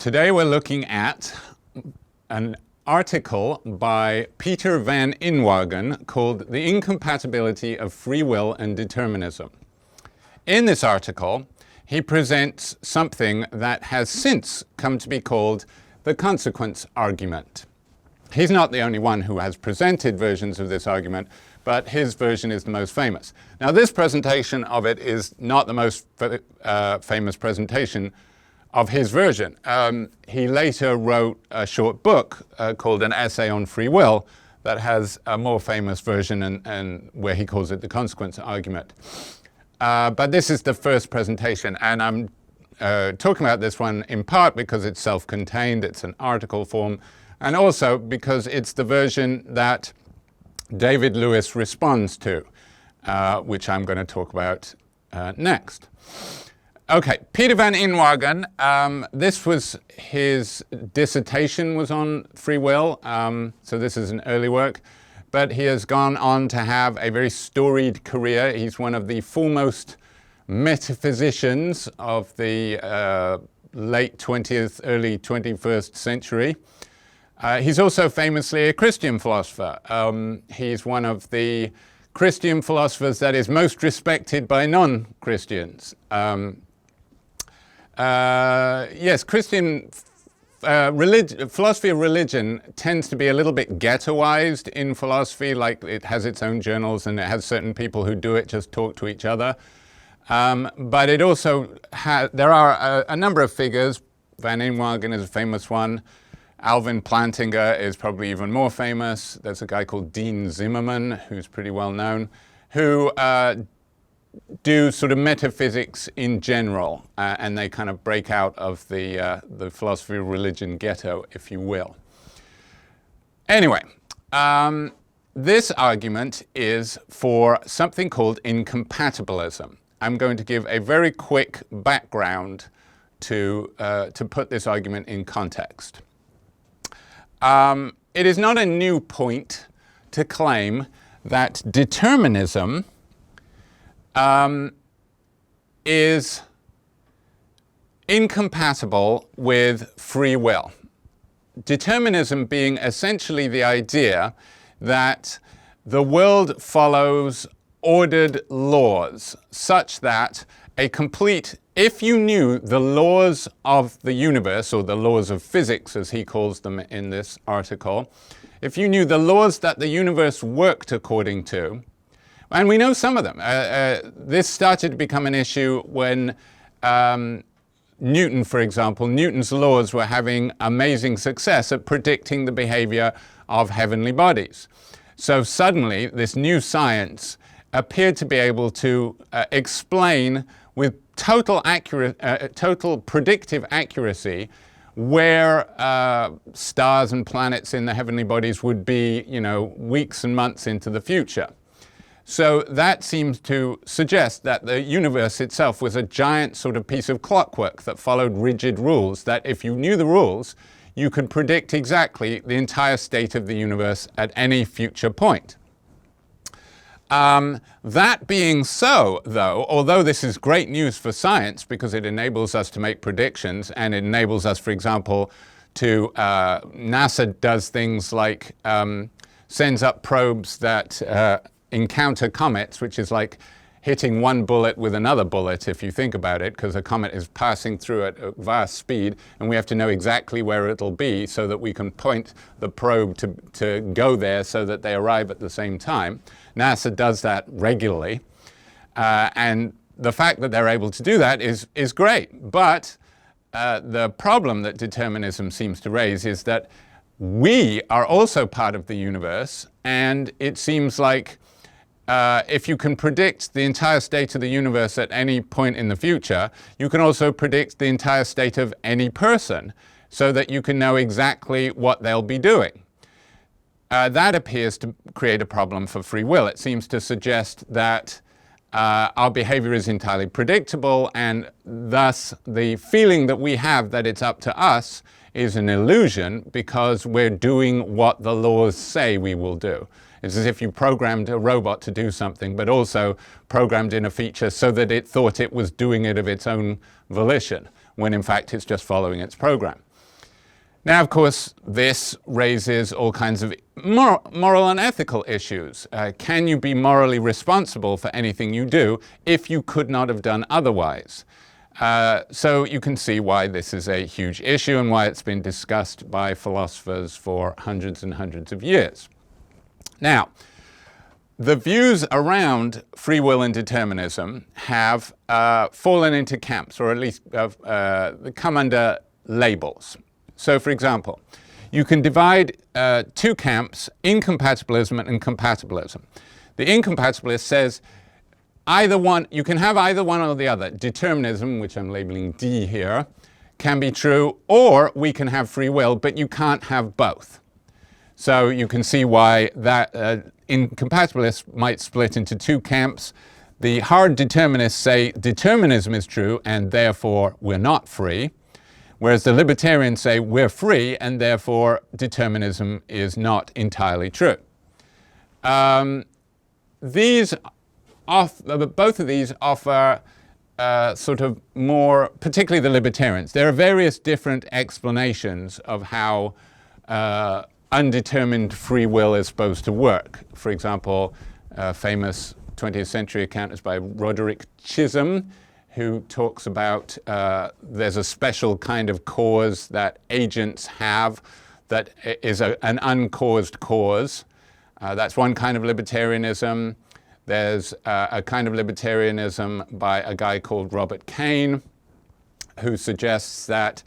Today we're looking at an article by Peter van Inwagen called The Incompatibility of Free Will and Determinism. In this article, he presents something that has since come to be called the consequence argument. He's not the only one who has presented versions of this argument, but his version is the most famous. Now, this presentation of it is not the most famous presentation of his version. He later wrote a short book called An Essay on Free Will that has a more famous version and where he calls it the consequence argument. But this is the first presentation, and I'm talking about this one in part because it's self-contained, it's an article form, and also because it's the version that David Lewis responds to, which I'm going to talk about next. Okay, Peter van Inwagen, this was his dissertation was on free will, so this is an early work, but he has gone on to have a very storied career. He's one of the foremost metaphysicians of the late 20th, early 21st century. He's also famously a Christian philosopher. He's one of the Christian philosophers that is most respected by non-Christians. Yes, Christian philosophy of religion tends to be a little bit ghettoized in philosophy, like it has its own journals and it has certain people who do it, just talk to each other. But it also has, there are a number of figures. Van Inwagen is a famous one. Alvin Plantinga is probably even more famous. There's a guy called Dean Zimmerman, who's pretty well known, who do sort of metaphysics in general, and they kind of break out of the philosophy of religion ghetto, if you will. Anyway, this argument is for something called incompatibilism. I'm going to give a very quick background to put this argument in context. It is not a new point to claim that determinism is incompatible with free will. Determinism being essentially the idea that the world follows ordered laws such that if you knew the laws of the universe, or the laws of physics as he calls them in this article, if you knew the laws that the universe worked according to, and we know some of them. This started to become an issue when Newton, for example, Newton's laws were having amazing success at predicting the behavior of heavenly bodies. So suddenly, this new science appeared to be able to explain with total predictive accuracy where stars and planets in the heavenly bodies would be, weeks and months into the future. So that seems to suggest that the universe itself was a giant sort of piece of clockwork that followed rigid rules, that if you knew the rules, you could predict exactly the entire state of the universe at any future point. That being so, though, although this is great news for science because it enables us to make predictions, and it enables us, for example, to NASA does things like sends up probes that encounter comets, which is like hitting one bullet with another bullet, if you think about it, because a comet is passing through at a vast speed, and we have to know exactly where it'll be so that we can point the probe to go there so that they arrive at the same time. NASA does that regularly, and the fact that they're able to do that is great. But the problem that determinism seems to raise is that we are also part of the universe, and it seems like if you can predict the entire state of the universe at any point in the future, you can also predict the entire state of any person so that you can know exactly what they'll be doing. That appears to create a problem for free will. It seems to suggest that our behavior is entirely predictable, and thus the feeling that we have that it's up to us is an illusion because we're doing what the laws say we will do. It's as if you programmed a robot to do something, but also programmed in a feature so that it thought it was doing it of its own volition, when in fact it's just following its program. Now, of course, this raises all kinds of moral and ethical issues. Can you be morally responsible for anything you do if you could not have done otherwise? So you can see why this is a huge issue and why it's been discussed by philosophers for hundreds and hundreds of years. Now, the views around free will and determinism have fallen into camps, or at least come under labels. So, for example, you can divide two camps, incompatibilism and compatibilism. The incompatibilist says either one, you can have either one or the other. Determinism, which I'm labeling D here, can be true, or we can have free will, but you can't have both. So you can see why that incompatibilists might split into two camps. The hard determinists say determinism is true and therefore we're not free, whereas the libertarians say we're free and therefore determinism is not entirely true. Both of these offer sort of more, particularly the libertarians. There are various different explanations of how undetermined free will is supposed to work. For example, a famous 20th century account is by Roderick Chisholm, who talks about there's a special kind of cause that agents have that is an uncaused cause. That's one kind of libertarianism. There's a kind of libertarianism by a guy called Robert Kane, who suggests that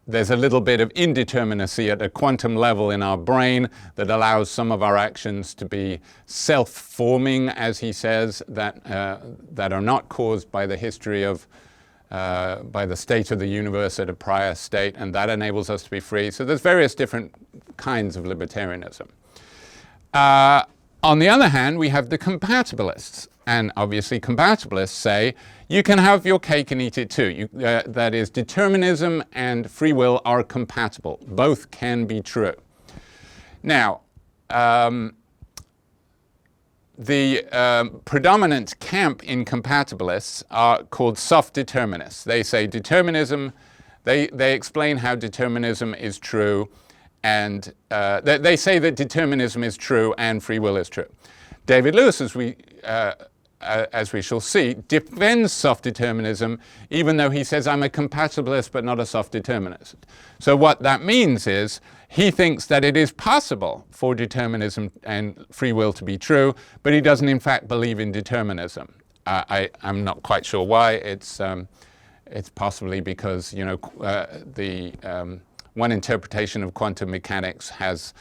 there's a little bit of indeterminacy at a quantum level in our brain that allows some of our actions to be self-forming, as he says, that are not caused by the history of, by the state of the universe at a prior state, and that enables us to be free. So there's various different kinds of libertarianism. On the other hand, we have the compatibilists. And obviously compatibilists say you can have your cake and eat it too. That is, determinism and free will are compatible. Both can be true. Now, the predominant camp in compatibilists are called soft determinists. They say determinism, they explain how determinism is true, and they say that determinism is true and free will is true. David Lewis, as we shall see, defends soft determinism, even though he says, I'm a compatibilist but not a soft determinist. So what that means is he thinks that it is possible for determinism and free will to be true, but he doesn't in fact believe in determinism. I'm not quite sure why. It's possibly because, you know, one interpretation of quantum mechanics has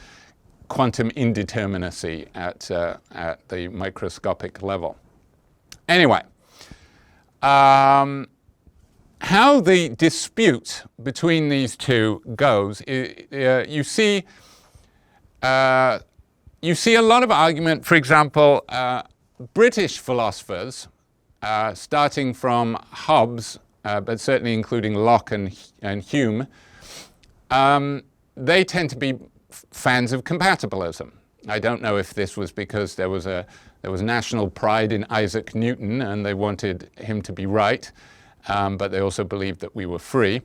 quantum indeterminacy at the microscopic level. Anyway, how the dispute between these two goes, you see a lot of argument. For example, British philosophers, starting from Hobbes, but certainly including Locke and Hume, they tend to be fans of compatibilism. I don't know if this was because there was national pride in Isaac Newton and they wanted him to be right, but they also believed that we were free.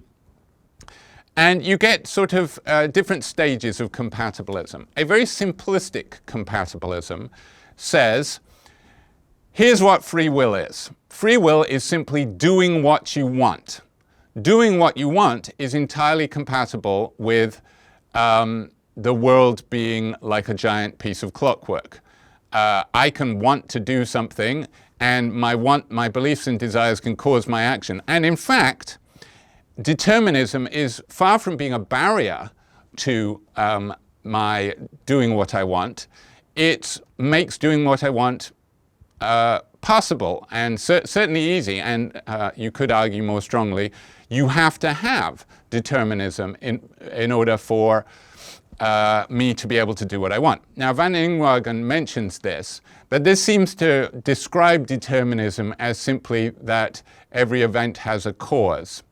And you get sort of different stages of compatibilism. A very simplistic compatibilism says, here's what free will is. Free will is simply doing what you want. Doing what you want is entirely compatible with the world being like a giant piece of clockwork. I can want to do something, and my beliefs and desires can cause my action. And in fact, determinism is far from being a barrier to my doing what I want. It makes doing what I want possible and certainly easy. And you could argue more strongly, you have to have determinism in order for me to be able to do what I want. Now, Van Inwagen mentions this, but this seems to describe determinism as simply that every event has a cause.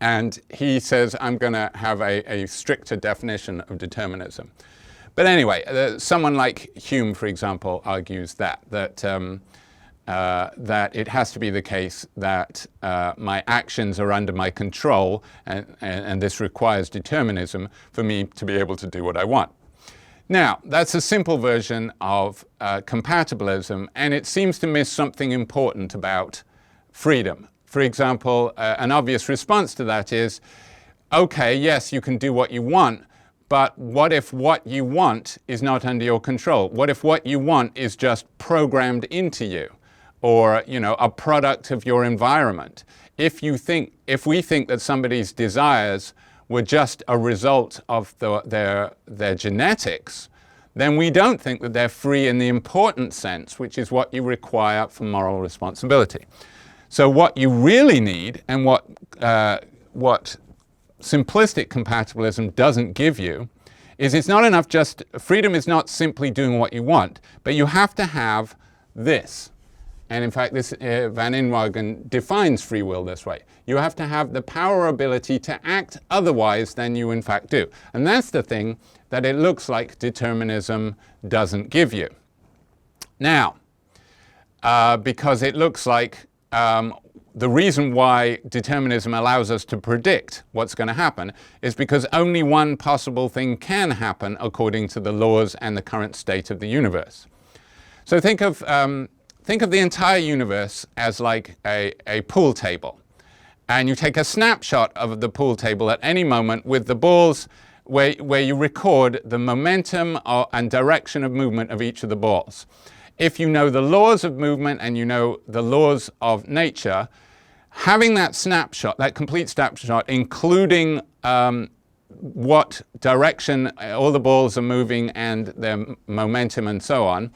And he says, I'm going to have a stricter definition of determinism. But anyway, someone like Hume, for example, argues that that it has to be the case that my actions are under my control, and this requires determinism for me to be able to do what I want. Now, that's a simple version of compatibilism, and it seems to miss something important about freedom. For example, an obvious response to that is, okay, yes, you can do what you want, but what if what you want is not under your control? What if what you want is just programmed into you, or, you know, a product of your environment? If we think that somebody's desires were just a result of their genetics, then we don't think that they're free in the important sense, which is what you require for moral responsibility. So what you really need, and what simplistic compatibilism doesn't give you, is it's not enough just, freedom is not simply doing what you want, but you have to have this. And in fact, this Van Inwagen defines free will this way. You have to have the power or ability to act otherwise than you in fact do. And that's the thing that it looks like determinism doesn't give you. Now, because it looks like the reason why determinism allows us to predict what's going to happen is because only one possible thing can happen according to the laws and the current state of the universe. So think of the entire universe as like a pool table. And you take a snapshot of the pool table at any moment with the balls where you record the momentum and direction of movement of each of the balls. If you know the laws of movement and you know the laws of nature, having that snapshot, that complete snapshot, including what direction all the balls are moving and their momentum and so on,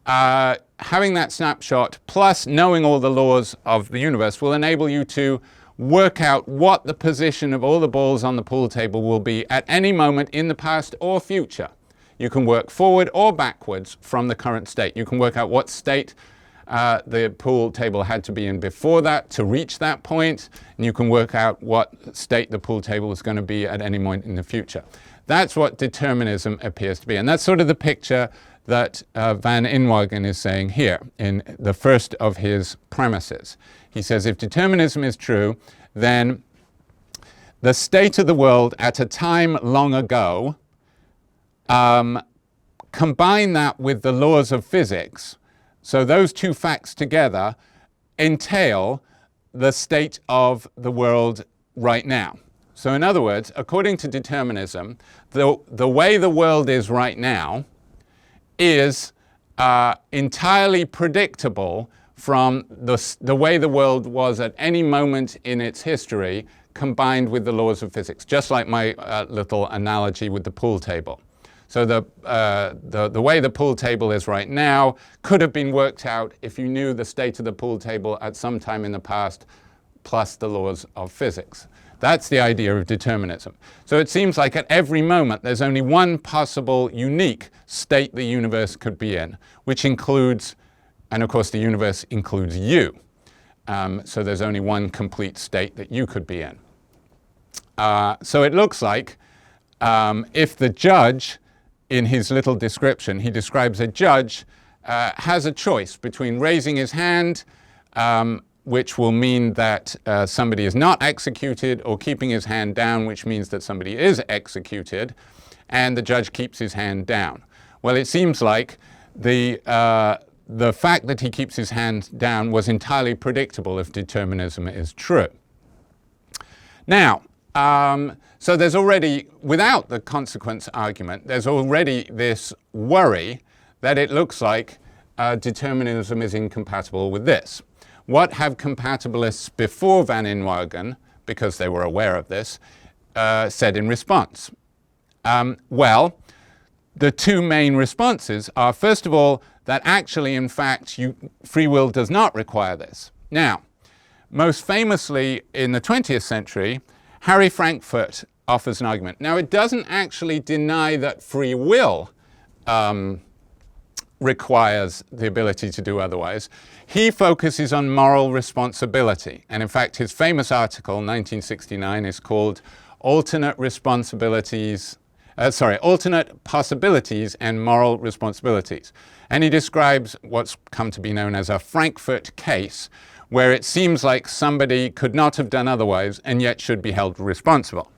having that snapshot plus knowing all the laws of the universe will enable you to work out what the position of all the balls on the pool table will be at any moment in the past or future. You can work forward or backwards from the current state. You can work out what state the pool table had to be in before that to reach that point, and you can work out what state the pool table is going to be at any point in the future. That's what determinism appears to be, and that's sort of the picture that Van Inwagen is saying here in the first of his premises. He says if determinism is true, then the state of the world at a time long ago, combine that with the laws of physics, so those two facts together entail the state of the world right now. So in other words, according to determinism, the way the world is right now is entirely predictable from the way the world was at any moment in its history, combined with the laws of physics, just like my little analogy with the pool table. So the way the pool table is right now could have been worked out if you knew the state of the pool table at some time in the past, plus the laws of physics. That's the idea of determinism. So it seems like at every moment there's only one possible unique state the universe could be in, which includes, and of course the universe includes you. So there's only one complete state that you could be in. So it looks like if the judge, in his little description, he describes a judge has a choice between raising his hand, which will mean that somebody is not executed, or keeping his hand down, which means that somebody is executed, and the judge keeps his hand down. Well, it seems like the fact that he keeps his hand down was entirely predictable if determinism is true. Now, so there's already, without the consequence argument, there's already this worry that it looks like determinism is incompatible with this. What have compatibilists before Van Inwagen, because they were aware of this, said in response? Well, the two main responses are, first of all, that actually, in fact, free will does not require this. Now, most famously in the 20th century, Harry Frankfurt offers an argument. Now, it doesn't actually deny that free will requires the ability to do otherwise. He focuses on moral responsibility. And in fact, his famous article, 1969, is called Alternate Responsibilities alternate possibilities and moral responsibilities. And he describes what's come to be known as a Frankfurt case, where it seems like somebody could not have done otherwise and yet should be held responsible.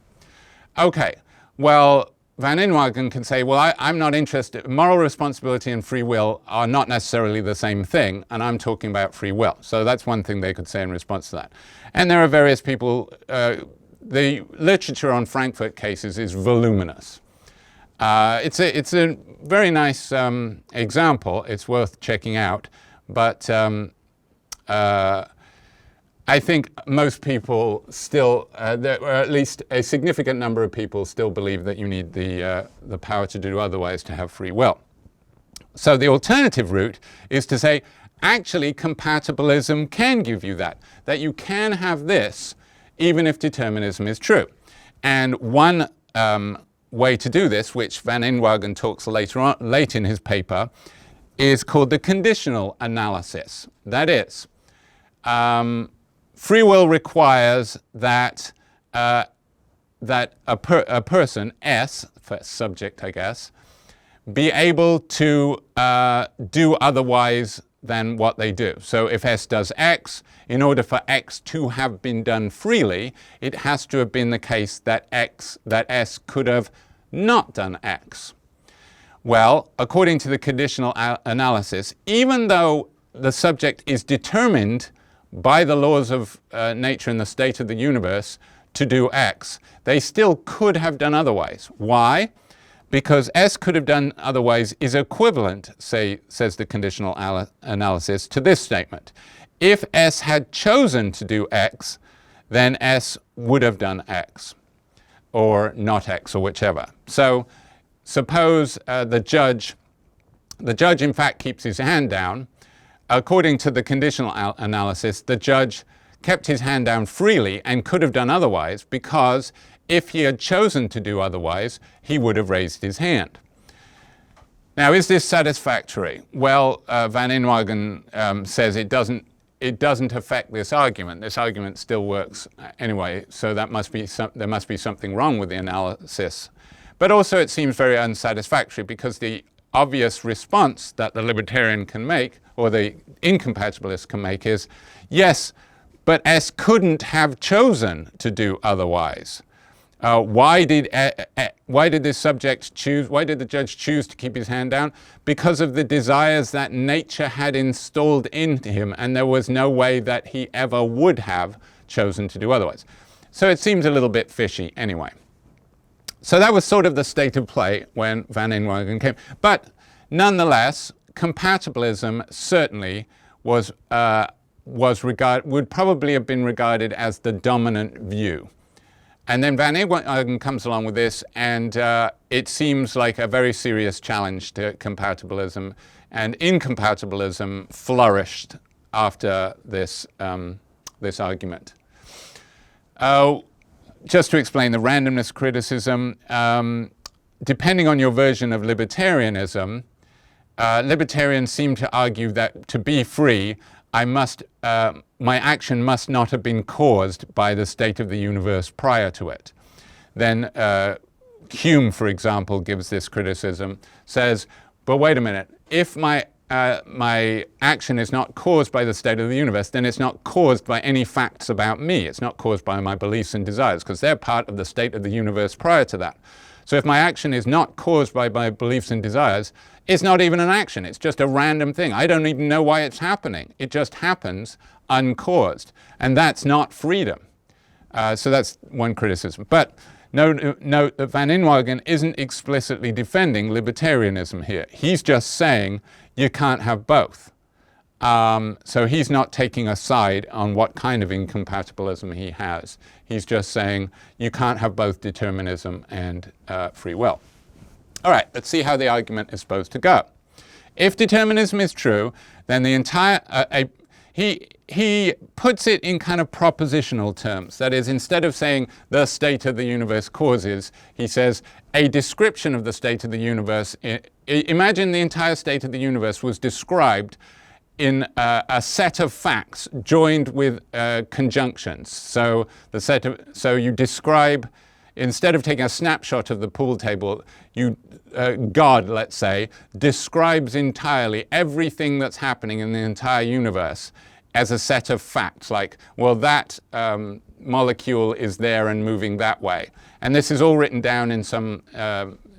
Okay, well, Van Inwagen can say, well, I'm not interested. Moral responsibility and free will are not necessarily the same thing, and I'm talking about free will. So that's one thing they could say in response to that. And there are various people, the literature on Frankfurt cases is voluminous. It's a very nice example. It's worth checking out, but I think most people still, or at least a significant number of people still believe that you need the power to do otherwise to have free will. So the alternative route is to say, actually, compatibilism can give you that you can have this even if determinism is true. And one way to do this, which Van Inwagen talks late in his paper, is called the conditional analysis. That is, free will requires that a person, S, for subject I guess, be able to do otherwise than what they do. So if S does X, in order for X to have been done freely, it has to have been the case that S could have not done X. Well, according to the conditional analysis, even though the subject is determined by the laws of nature and the state of the universe to do X, they still could have done otherwise. Why? Because S could have done otherwise is equivalent, says the conditional analysis, to this statement. If S had chosen to do X, then S would have done X, or not X, or whichever. So suppose the judge in fact keeps his hand down. According to the conditional analysis, the judge kept his hand down freely and could have done otherwise, because if he had chosen to do otherwise, he would have raised his hand. Now, is this satisfactory? Well, Van Inwagen says it doesn't affect this argument. This argument still works anyway, so there must be something wrong with the analysis. But also it seems very unsatisfactory, because the obvious response that the libertarian can make, or the incompatibilist can make, is, yes, but S couldn't have chosen to do otherwise. Why did this subject choose? Why did the judge choose to keep his hand down? Because of the desires that nature had installed into him, and there was no way that he ever would have chosen to do otherwise. So it seems a little bit fishy anyway. So that was sort of the state of play when Van Inwagen came. But nonetheless, compatibilism certainly would probably have been regarded as the dominant view. And then Van Inwagen comes along with this, and it seems like a very serious challenge to compatibilism. And incompatibilism flourished after this, this argument. Just to explain the randomness criticism, depending on your version of libertarianism, libertarians seem to argue that to be free, my action must not have been caused by the state of the universe prior to it. Then Hume, for example, gives this criticism, says, but wait a minute, if my action is not caused by the state of the universe, then it's not caused by any facts about me. It's not caused by my beliefs and desires, because they're part of the state of the universe prior to that. So if my action is not caused by my beliefs and desires, it's not even an action. It's just a random thing. I don't even know why it's happening. It just happens uncaused. And that's not freedom. So that's one criticism. But note that Van Inwagen isn't explicitly defending libertarianism here. He's just saying you can't have both. So he's not taking a side on what kind of incompatibilism he has. He's just saying you can't have both determinism and free will. All right, let's see how the argument is supposed to go. If determinism is true, then the entire he puts it in kind of propositional terms. That is, instead of saying the state of the universe causes, he says a description of the state of the universe. Imagine the entire state of the universe was described in a set of facts joined with conjunctions. So you describe, instead of taking a snapshot of the pool table, God, let's say, describes entirely everything that's happening in the entire universe as a set of facts, like, well, that molecule is there and moving that way. And this is all written down in some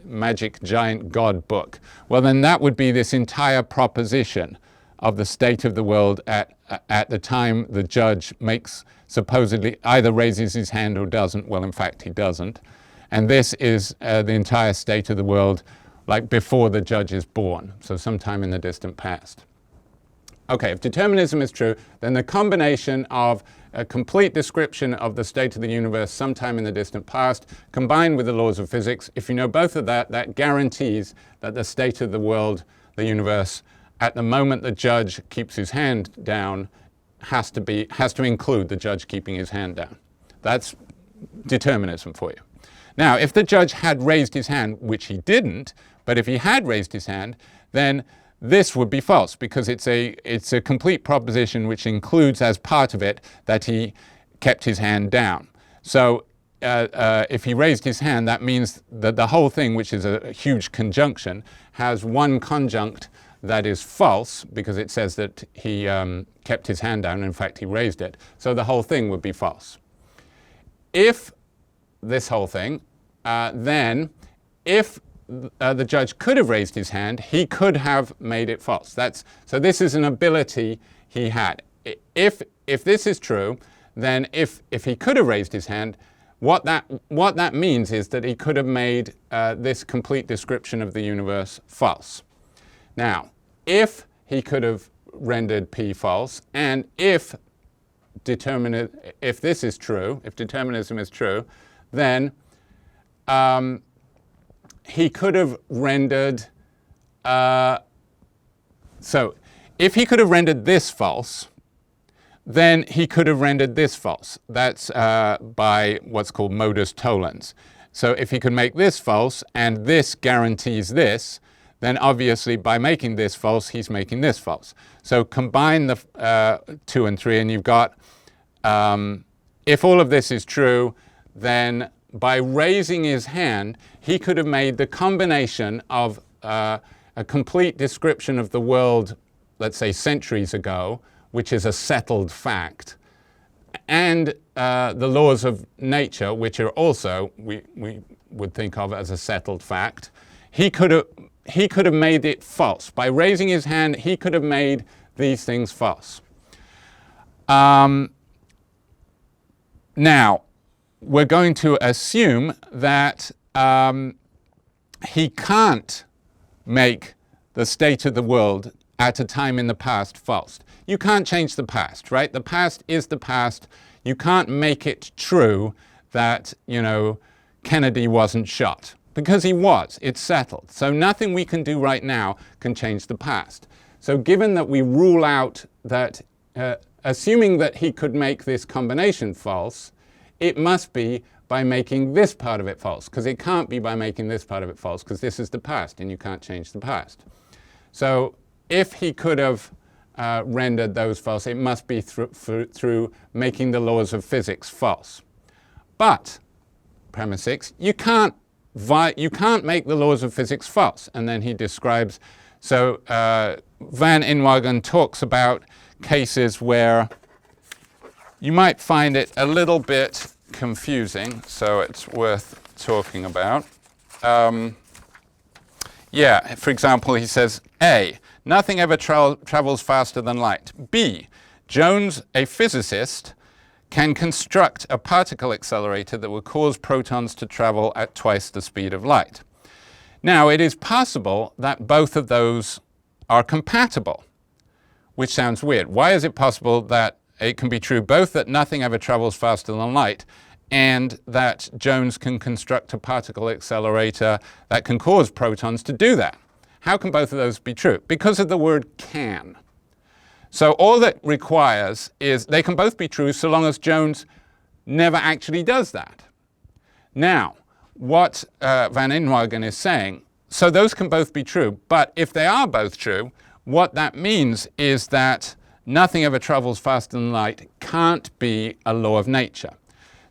magic giant God book. Well, then that would be this entire proposition of the state of the world at the time the judge makes, supposedly, either raises his hand or doesn't. Well, in fact, he doesn't. And this is the entire state of the world, like before the judge is born, so sometime in the distant past. Okay, if determinism is true, then the combination of a complete description of the state of the universe sometime in the distant past, combined with the laws of physics, if you know both of that, that guarantees that the state of the world, the universe, at the moment the judge keeps his hand down, has to include the judge keeping his hand down. That's determinism for you. Now, if the judge had raised his hand, which he didn't, but if he had raised his hand, then this would be false, because it's a complete proposition which includes as part of it that he kept his hand down. So if he raised his hand, that means that the whole thing, which is a huge conjunction, has one conjunct that is false, because it says that he kept his hand down. In fact, he raised it. So the whole thing would be false. If this whole thing, then if the judge could have raised his hand, he could have made it false. So this is an ability he had. If this is true, then if he could have raised his hand, what that means is that he could have made this complete description of the universe false. Now, if he could have rendered P false, and if this is true, if determinism is true, then he could have rendered, so if he could have rendered this false, then he could have rendered this false. That's by what's called modus tollens. So if he could make this false and this guarantees this, then obviously by making this false, he's making this false. So combine the 2 and 3 and you've got, if all of this is true, then by raising his hand, he could have made the combination of a complete description of the world, let's say centuries ago, which is a settled fact, and the laws of nature, which are also, we would think of as a settled fact. He could have made it false. By raising his hand, he could have made these things false. Now, we're going to assume that he can't make the state of the world at a time in the past false. You can't change the past, right? The past is the past. You can't make it true that, Kennedy wasn't shot, because he was. It's settled. So nothing we can do right now can change the past. So given that we rule out that, assuming that he could make this combination false, it must be by making this part of it false, because it can't be by making this part of it false, because this is the past and you can't change the past. So if he could have rendered those false, it must be through making the laws of physics false. But, premise 6, you can't make the laws of physics false. And then he describes, so Van Inwagen talks about cases where you might find it a little bit confusing, so it's worth talking about. Yeah, for example, he says, A, nothing ever travels faster than light. B, Jones, a physicist, can construct a particle accelerator that will cause protons to travel at twice the speed of light. Now, it is possible that both of those are compatible, which sounds weird. Why is it possible that it can be true both that nothing ever travels faster than light and that Jones can construct a particle accelerator that can cause protons to do that? How can both of those be true? Because of the word can. So all that requires is they can both be true so long as Jones never actually does that. Now, what Van Inwagen is saying, so those can both be true, but if they are both true, what that means is that nothing ever travels faster than light can't be a law of nature.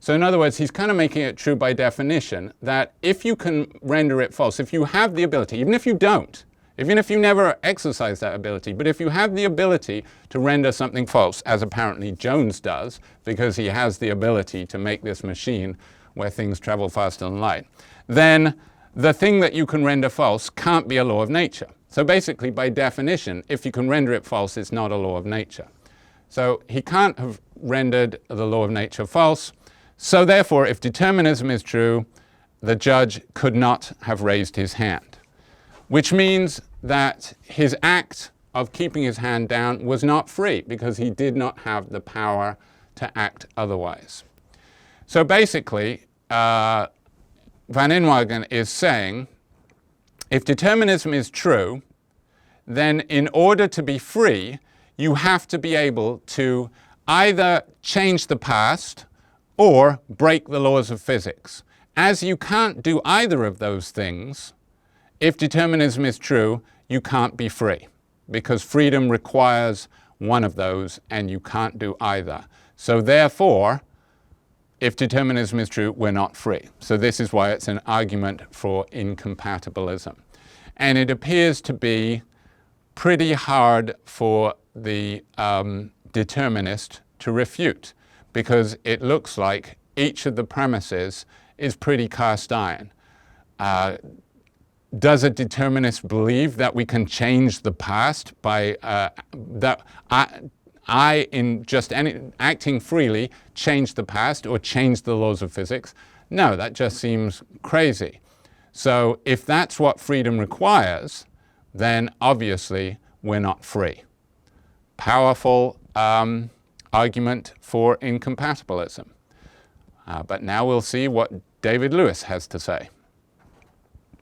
So in other words, he's kind of making it true by definition that if you can render it false, if you have the ability, even if you don't, even if you never exercise that ability, but if you have the ability to render something false, as apparently Jones does, because he has the ability to make this machine where things travel faster than light, then the thing that you can render false can't be a law of nature. So basically, by definition, if you can render it false, it's not a law of nature. So he can't have rendered the law of nature false. So therefore, if determinism is true, the judge could not have raised his hand, which means that his act of keeping his hand down was not free because he did not have the power to act otherwise. So basically, Van Inwagen is saying, if determinism is true, then in order to be free, you have to be able to either change the past or break the laws of physics. As you can't do either of those things, if determinism is true, you can't be free, because freedom requires one of those and you can't do either. So therefore, if determinism is true, we're not free. So this is why it's an argument for incompatibilism. And it appears to be pretty hard for the determinist to refute, because it looks like each of the premises is pretty cast iron. Does a determinist believe that we can change the past by that I in just acting freely, change the past or change the laws of physics? No, that just seems crazy. So if that's what freedom requires, then obviously we're not free. Powerful argument for incompatibilism. But now we'll see what David Lewis has to say.